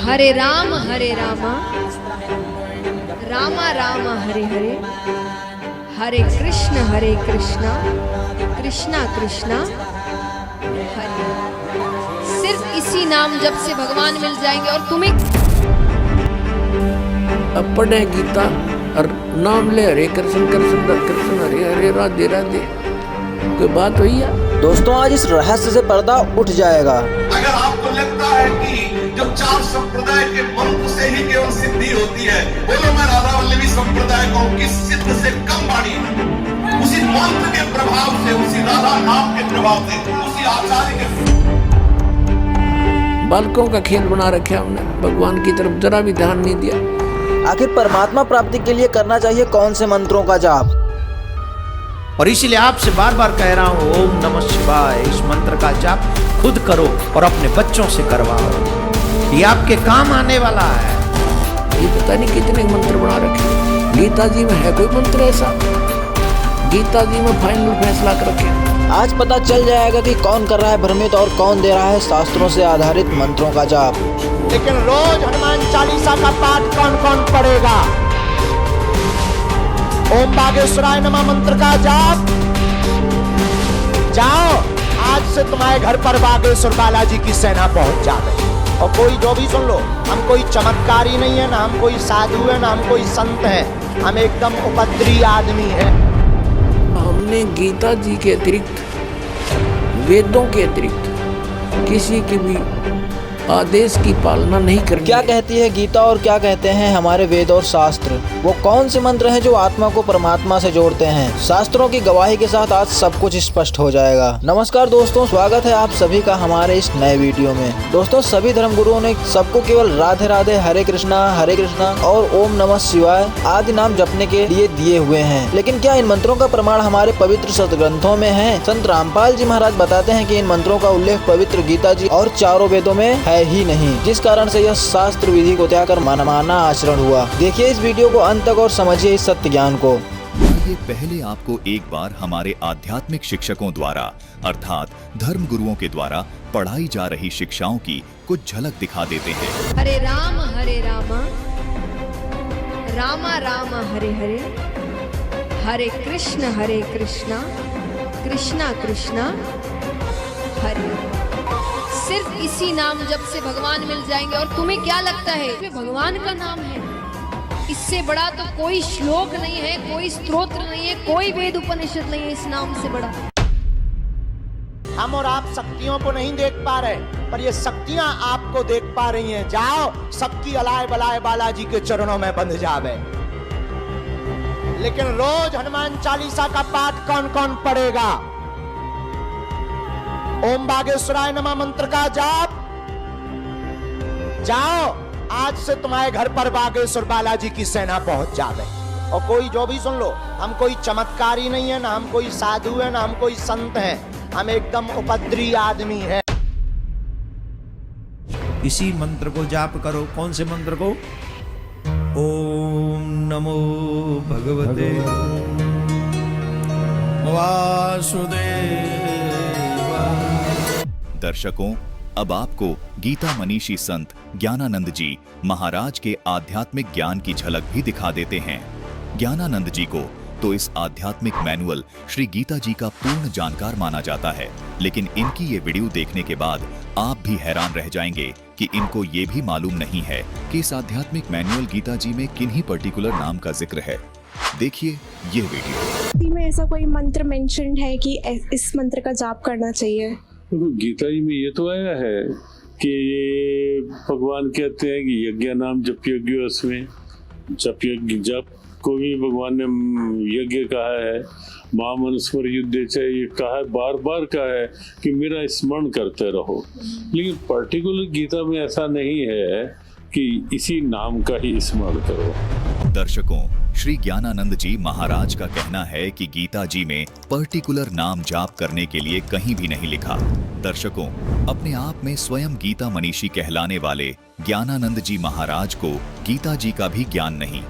हरे राम राम राम हरे हरे, हरे कृष्ण कृष्णा कृष्णा हरे। सिर्फ इसी नाम जप से भगवान मिल जाएंगे। और तुम्हें अब पढ़े गीता और नाम ले हरे कृष्ण कृष्ण हरे हरे राधे राधे, कोई बात हुई है? दोस्तों आज इस रहस्य से पर्दा उठ जाएगा। अगर आपको लगता है कि जो 4 संप्रदाय के मंत्र से ही केवल सिद्धि होती है, बोलो मैं राधा वल्लभी संप्रदाय को किस सिद्ध से कम बाणी हूं। उसी मंत्र के प्रभाव से, उसी राधा नाम के प्रभाव से, उसी आचार्य के बालकों का खेल बना रखा हमने, भगवान की तरफ जरा भी ध्यान नहीं दिया। आखिर परमात्मा प्राप्ति के लिए करना चाहिए कौन से मंत्रों का जाप? और इसीलिए आपसे बार बार कह रहा हूँ, ओम नमः शिवाय इस मंत्र का जाप खुद करो और अपने बच्चों से करवाओ, ये आपके काम आने वाला है। ये पता नहीं कितने मंत्र बना रखे। गीता जी में है कोई मंत्र ऐसा? गीता जी में फाइनल फैसला कर रखे। आज पता चल जाएगा कि कौन कर रहा है भ्रमित और कौन दे रहा है शास्त्रों से आधारित मंत्रों का जाप। लेकिन रोज हनुमान चालीसा का पाठ कौन कौन पढ़ेगा? ओम बागेश्वराय नमः मंत्र का जाप। जाओ, आज से तुम्हारे घर पर बागेश्वर बालाजी की सेना पहुंच जाए। और कोई जो भी सुन लो, हम कोई चमत्कारी नहीं है, ना हम कोई साधु है, ना हम कोई संत है, हम एकदम उपद्रवी आदमी है। हमने गीता जी के अतिरिक्त, वेदों के अतिरिक्त किसी की भी आदेश की पालना नहीं करनी। क्या कहती है गीता और क्या कहते हैं हमारे वेद और शास्त्र? वो कौन से मंत्र हैं जो आत्मा को परमात्मा से जोड़ते हैं? शास्त्रों की गवाही के साथ आज सब कुछ स्पष्ट हो जाएगा। नमस्कार दोस्तों, स्वागत है आप सभी का हमारे इस नए वीडियो में। दोस्तों सभी धर्म गुरुओं ने सबको केवल राधे राधे, हरे कृष्णा और ओम नमः शिवाय आदि नाम जपने के लिए दिए हुए हैं। लेकिन क्या इन मंत्रों का प्रमाण हमारे पवित्र सदग्रंथों में है? संत रामपाल जी महाराज बताते हैं कि इन मंत्रों का उल्लेख पवित्र गीता जी और चारों वेदों में है ही नहीं, जिस कारण से यह शास्त्र विधि को त्याग कर मनमाना आचरण हुआ। देखिए इस वीडियो को अंत तक और समझिए इस सत्य ज्ञान को। ये पहले आपको एक बार हमारे आध्यात्मिक शिक्षकों द्वारा अर्थात धर्म गुरुओं के द्वारा पढ़ाई जा रही शिक्षाओं की कुछ झलक दिखा देते हैं। हरे राम राम हरे हरे, हरे कृष्ण कृष्णा हरे। सिर्फ इसी नाम जप से भगवान मिल जाएंगे। और तुम्हें क्या लगता है इसमें भगवान का नाम है? इससे बड़ा तो कोई श्लोक नहीं है, कोई स्तोत्र नहीं है, कोई वेद उपनिषद नहीं है इस नाम से बड़ा। हम और आप शक्तियों को नहीं देख पा रहे, पर ये शक्तियां आपको देख पा रही हैं। जाओ, सबकी अलाय बलाय बालाजी के चरणों में बंध जावे। लेकिन रोज हनुमान चालीसा का पाठ कौन कौन पढ़ेगा? ओम बागेश्वराय नमः मंत्र का जाप। जाओ, आज से तुम्हारे घर पर बागेश्वर बालाजी की सेना पहुंच जावे। और कोई जो भी सुन लो, हम कोई चमत्कारी नहीं है, ना हम कोई साधु है, ना हम कोई संत है, हम एकदम उपद्रवी आदमी है। इसी मंत्र को जाप करो। कौन से मंत्र को? ओम नमो भगवते वासुदेव। दर्शकों, अब आपको गीता मनीषी संत ज्ञानानंद जी महाराज के आध्यात्मिक ज्ञान की झलक भी दिखा देते हैं। ज्ञानानंद जी को तो इस आध्यात्मिक मैनुअल श्री गीता जी का पूर्ण जानकार माना जाता है, लेकिन इनकी ये वीडियो देखने के बाद आप भी हैरान रह जाएंगे कि इनको ये भी मालूम नहीं है कि इस आध्यात्मिक मैनुअल गीता जी में किन्हीं पर्टिकुलर नाम का जिक्र है। देखिए ये वीडियो। में ऐसा कोई मंत्र मेंशन्ड है कि इस मंत्र का जाप करना चाहिए? गीता जी में ये तो आया है कि भगवान कहते हैं कि यज्ञ नाम जप यज्ञ, उसमें जप को भी भगवान ने यज्ञ कहा है। महामनुस्मर युद्ध ये कहा है, बार बार कहा है कि मेरा स्मरण करते रहो। लेकिन पर्टिकुलर गीता में ऐसा नहीं है कि इसी नाम का ही स्मरण करो। दर्शकों, श्री ज्ञानानंद जी महाराज का कहना है कि गीता जी में पर्टिकुलर नाम जाप करने के लिए कहीं भी नहीं लिखा। दर्शकों, अपने आप में स्वयं गीता मनीषी कहलाने वाले ज्ञानानंद जी महाराज को गीता जी का भी ज्ञान नहीं।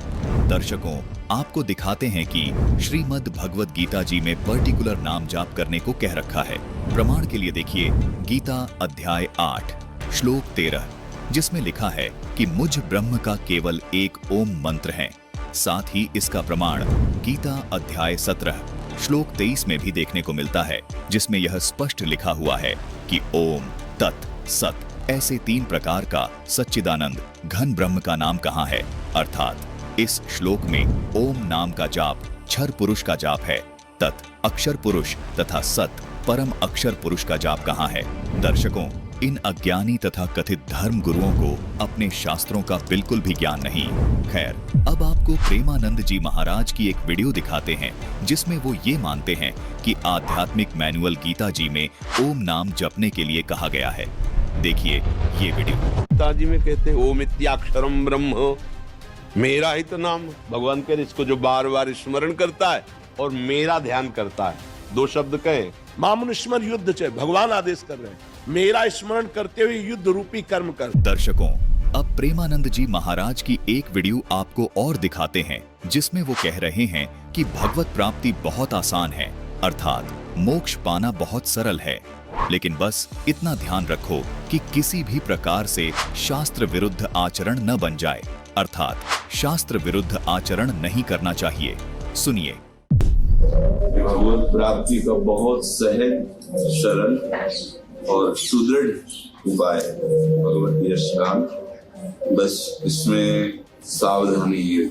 दर्शकों, आपको दिखाते हैं कि श्रीमद् भगवद गीता जी में पर्टिकुलर नाम जाप करने को कह रखा है। प्रमाण के लिए देखिए गीता अध्याय 8 श्लोक 13। जिसमें लिखा है कि मुझ ब्रह्म का केवल एक ओम मंत्र है। साथ ही इसका प्रमाण गीता अध्याय 17 श्लोक 23 में भी देखने को मिलता है, जिसमें यह स्पष्ट लिखा हुआ है कि ओम, तत्, सत ऐसे 3 प्रकार का सच्चिदानंद घन ब्रह्म का नाम कहाँ है। अर्थात इस श्लोक में ओम नाम का जाप क्षर पुरुष का जाप है, तत् अक्षर पुरुष तथा सत परम अक्षर पुरुष का जाप कहाँ है। दर्शकों, इन अज्ञानी तथा कथित धर्म गुरुओं को अपने शास्त्रों का बिल्कुल भी ज्ञान नहीं। खैर, अब आपको प्रेमानंद जी महाराज की एक वीडियो दिखाते हैं, जिसमें वो ये मानते हैं कि आध्यात्मिक मैनुअल गीता जी में ओम नाम जपने के लिए कहा गया है। देखिए ये वीडियो। गीता जी में कहते हैं ओम इत्याक्षरम ब्रह्म, मेरा ही तो नाम। भगवान कह रहे इसको जो बार बार स्मरण करता है और मेरा ध्यान करता है, 2 शब्द कहे, मामुनुस्मर युद्ध चे, भगवान आदेश कर रहे हैं, मेरा स्मरण करते हुए युद्ध रूपी कर्म कर। दर्शकों, अब प्रेमानंद जी महाराज की एक वीडियो आपको और दिखाते हैं, जिसमें वो कह रहे हैं कि भगवत प्राप्ति बहुत आसान है, अर्थात मोक्ष पाना बहुत सरल है, लेकिन बस इतना ध्यान रखो कि किसी भी प्रकार से शास्त्र विरुद्ध आचरण न बन जाए, अर्थात शास्त्र विरुद्ध आचरण नहीं करना चाहिए। सुनिए। भगवत प्राप्ति का बहुत सहज, सरल और सुदृढ़ उपाय भगवत यश का, बस इसमें सावधानी है,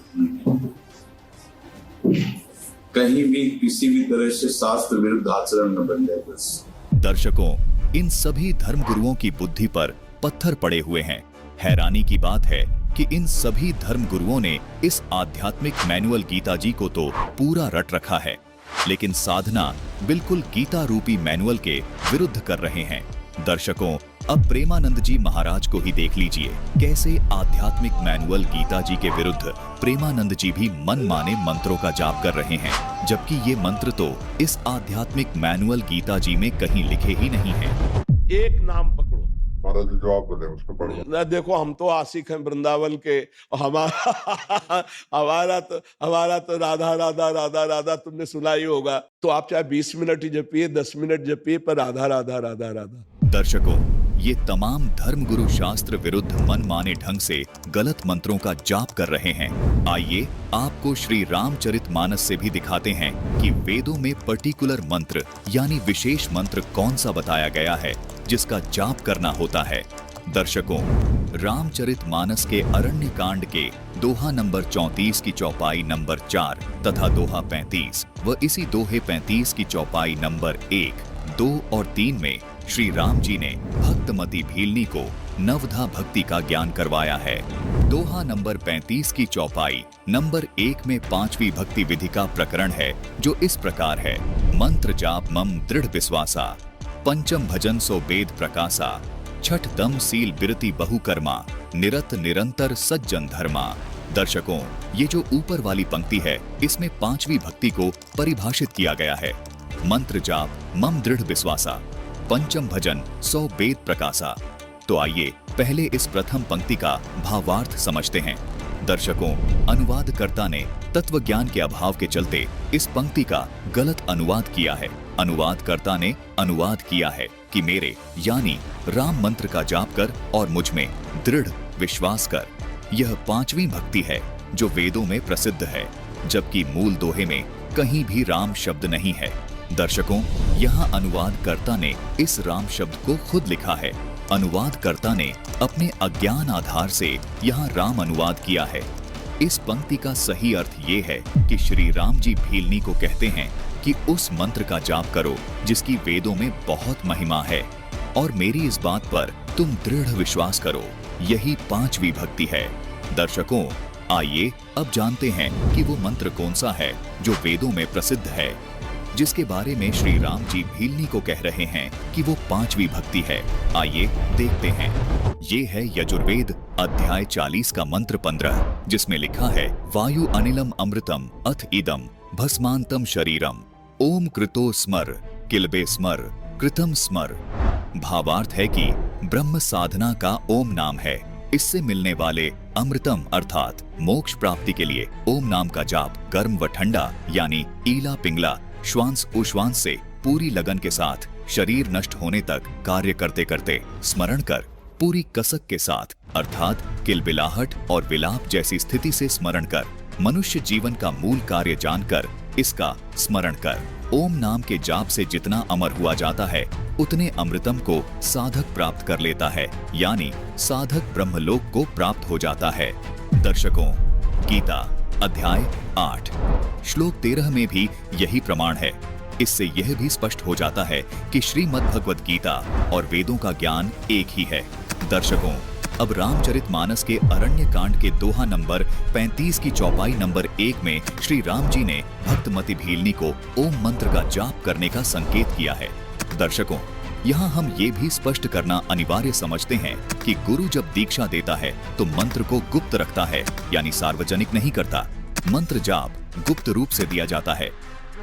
कहीं भी किसी भी तरह से शास्त्र विरुद्ध आचरण न बन जाए बस। दर्शकों, इन सभी धर्म गुरुओं की बुद्धि पर पत्थर पड़े हुए हैं। हैरानी की बात है कि इन सभी धर्म गुरुओं ने इस आध्यात्मिक मैनुअल गीता जी को तो पूरा रट रखा है, लेकिन साधना बिल्कुल गीता रूपी मैनुअल के विरुद्ध कर रहे हैं। दर्शकों, अब प्रेमानंद जी महाराज को ही देख लीजिए, कैसे आध्यात्मिक मैनुअल गीता जी के विरुद्ध प्रेमानंद जी भी मनमाने मंत्रों का जाप कर रहे हैं, जबकि ये मंत्र तो इस आध्यात्मिक मैनुअल गीता जी में कहीं लिखे ही नहीं है। एक नाम पकड़ो, महाराज जो आप बोले उसको पढ़िए। देखो हम तो आशिक हैं वृंदावन के, हमारा तो राधा राधा राधा राधा तुमने सुना ही होगा। तो आप चाहे 20 मिनट ही जपिए, 10 मिनट जपिए, पर राधा राधा राधा राधा। दर्शकों, ये तमाम धर्मगुरु शास्त्र विरुद्ध मनमाने ढंग से गलत मंत्रों का जाप कर रहे हैं। आइए आपको श्री रामचरितमानस से भी दिखाते हैं कि वेदों में पर्टिकुलर मंत्र यानी विशेष मंत्र कौन सा बताया गया है जिसका जाप करना होता है। दर्शकों, रामचरितमानस के अरण्य कांड के दोहा नंबर 34 की चौपाई नंबर 4 तथा दोहा 35 व इसी दोहे 35 की चौपाई नंबर 1, 2 और 3 में श्री राम जी ने भक्तमती भीलनी को नवधा भक्ति का ज्ञान करवाया है। दोहा नंबर 35 की चौपाई नंबर 1 में 5वीं भक्ति विधि का प्रकरण है, जो इस प्रकार है। मंत्र जाप मम दृढ़ विश्वासा, पंचम भजन सो वेद प्रकाशा, छठ दम सील बिरति बहुकर्मा, निरत निरंतर सज्जन धर्मा। दर्शकों, ये जो ऊपर वाली पंक्ति है, इसमें 5वीं भक्ति को परिभाषित किया गया है। मंत्र जाप मम दृढ़ विश्वासा, पंचम भजन सो वेद प्रकाशा। तो आइए पहले इस प्रथम पंक्ति का भावार्थ समझते हैं। दर्शकों, अनुवादकर्ता ने तत्व ज्ञान के अभाव के चलते इस पंक्ति का गलत अनुवाद किया है। अनुवादकर्ता ने अनुवाद किया है कि मेरे यानी राम मंत्र का जाप कर और मुझ में दृढ़ विश्वास कर। यह 5वीं भक्ति है जो वेदों में प्रसिद्ध है, जबकि मूल दोहे में कहीं भी राम शब्द नहीं है। दर्शकों, यहाँ अनुवादकर्ता ने इस राम शब्द को खुद लिखा है। अनुवादकर्ता ने अपने अज्ञान आधार से यहाँ राम अनुवाद किया है। इस पंक्ति का सही अर्थ ये है कि श्री राम जी भीलनी को कहते हैं कि उस मंत्र का जाप करो जिसकी वेदों में बहुत महिमा है, और मेरी इस बात पर तुम दृढ़ विश्वास करो। यही 5वीं भक्ति है। दर्शकों, आइए अब जानते हैं कि वो मंत्र कौन सा है जो वेदों में प्रसिद्ध है, जिसके बारे में श्री राम जी भीलनी को कह रहे हैं कि वो 5वीं भक्ति है। आइए देखते हैं। ये है यजुर्वेद अध्याय 40 का मंत्र 15, जिसमें लिखा है वायु अनिलम अमृतम अथ इदम भस्मांतम शरीरम ओम कृतो स्मर किलबे स्मर कृतम स्मर। भावार्थ है कि ब्रह्म साधना का ओम नाम है। इससे मिलने वाले अमृतम अर्थात मोक्ष प्राप्ति के लिए ओम नाम का जाप गर्म व ठंडा यानी ईला पिंगला श्वांस उश्वांस से पूरी लगन के साथ शरीर नष्ट होने तक कार्य करते करते स्मरण कर पूरी कसक के साथ अर्थात किलबिलाहट और विलाप जैसी स्थिति से स्मरण कर, मनुष्य जीवन का मूल कार्य जानकर इसका स्मरण कर। ओम नाम के जाप से जितना अमर हुआ जाता है उतने अमृतम को साधक प्राप्त कर लेता है, यानी साधक ब्रह्मलोक को प्राप्त हो जाता है। दर्शकों, गीता अध्याय 8 श्लोक 13 में भी यही प्रमाण है। इससे यह भी स्पष्ट हो जाता है कि श्रीमद् भगवद गीता और वेदों का ज्ञान एक ही है। दर्शकों, अब रामचरितमानस के अरण्य कांड के दोहा नंबर 35 की चौपाई नंबर 1 में श्री राम जी ने भक्तमति भीलनी को ओम मंत्र का जाप करने का संकेत किया है। दर्शकों, यहाँ हम ये भी स्पष्ट करना अनिवार्य समझते हैं कि गुरु जब दीक्षा देता है तो मंत्र को गुप्त रखता है, यानी सार्वजनिक नहीं करता। मंत्र जाप गुप्त रूप से दिया जाता है।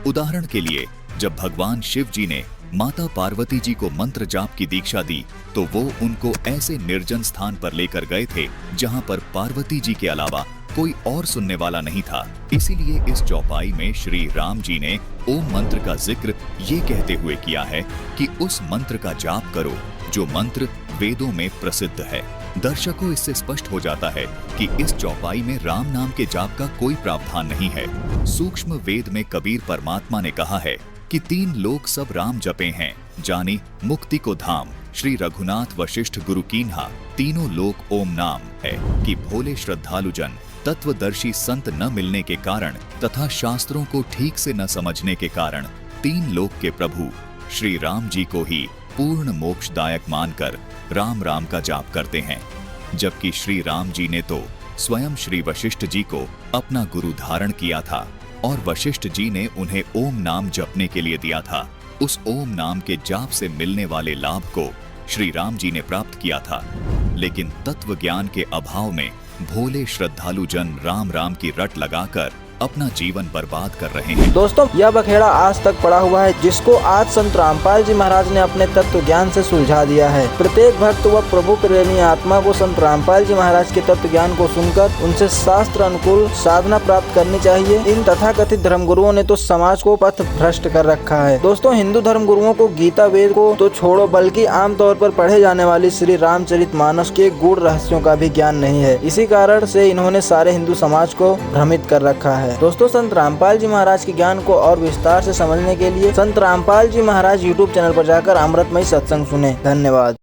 उदाहरण के लिए, जब भगवान शिव जी ने माता पार्वती जी को मंत्र जाप की दीक्षा दी तो वो उनको ऐसे निर्जन स्थान पर लेकर गए थे जहां पर पार्वती जी के अलावा कोई और सुनने वाला नहीं था। इसीलिए इस चौपाई में श्री राम जी ने ओम मंत्र का जिक्र ये कहते हुए किया है कि उस मंत्र का जाप करो जो मंत्र वेदों में प्रसिद्ध है। दर्शकों, इससे स्पष्ट हो जाता है कि इस चौपाई में राम नाम के जाप का कोई प्रावधान नहीं है। सूक्ष्म वेद में कबीर परमात्मा ने कहा है कि 3 लोक सब राम जपे हैं, जानी मुक्ति को धाम। श्री रघुनाथ वशिष्ठ गुरु कीन्हा, तीनों लोक ओम नाम है कि भोले श्रद्धालु जन तत्वदर्शी संत न मिलने के कारण तथा शास्त्रों को ठीक से न समझने के कारण 3 लोक के प्रभु श्री राम जी को ही पूर्ण मोक्षदायक मानकर राम राम का जाप करते हैं। जबकि श्री राम जी ने तो स्वयं श्री वशिष्ठ जी को अपना गुरु धारण किया था और वशिष्ठ जी ने उन्हें ओम नाम जपने के लिए दिया था। उस ओम नाम के जाप से मिलने वाले लाभ को श्री राम जी ने प्राप्त किया था, लेकिन तत्व ज्ञान के अभाव में भोले श्रद्धालु जन राम राम की रट लगाकर अपना जीवन बर्बाद कर रहे हैं। दोस्तों, यह बखेड़ा आज तक पड़ा हुआ है जिसको आज संत रामपाल जी महाराज ने अपने तत्व ज्ञान से सुलझा दिया है। प्रत्येक भक्त व प्रभु प्रेमी आत्मा को संत रामपाल जी महाराज के तत्व ज्ञान को सुनकर उनसे शास्त्र अनुकूल साधना प्राप्त करनी चाहिए। इन तथाकथित धर्मगुरुओं ने तो समाज को पथ भ्रष्ट कर रखा है। दोस्तों, हिंदू धर्मगुरुओं को गीता वेद को तो छोड़ो बल्कि आमतौर पर पढ़े जाने वाली श्री रामचरितमानस के गूढ़ रहस्यों का भी ज्ञान नहीं है। इसी कारण से इन्होंने सारे हिंदू समाज को भ्रमित कर रखा है। दोस्तों, संत रामपाल जी महाराज के ज्ञान को और विस्तार से समझने के लिए संत रामपाल जी महाराज YouTube चैनल पर जाकर अमृतमयी सत्संग सुने। धन्यवाद।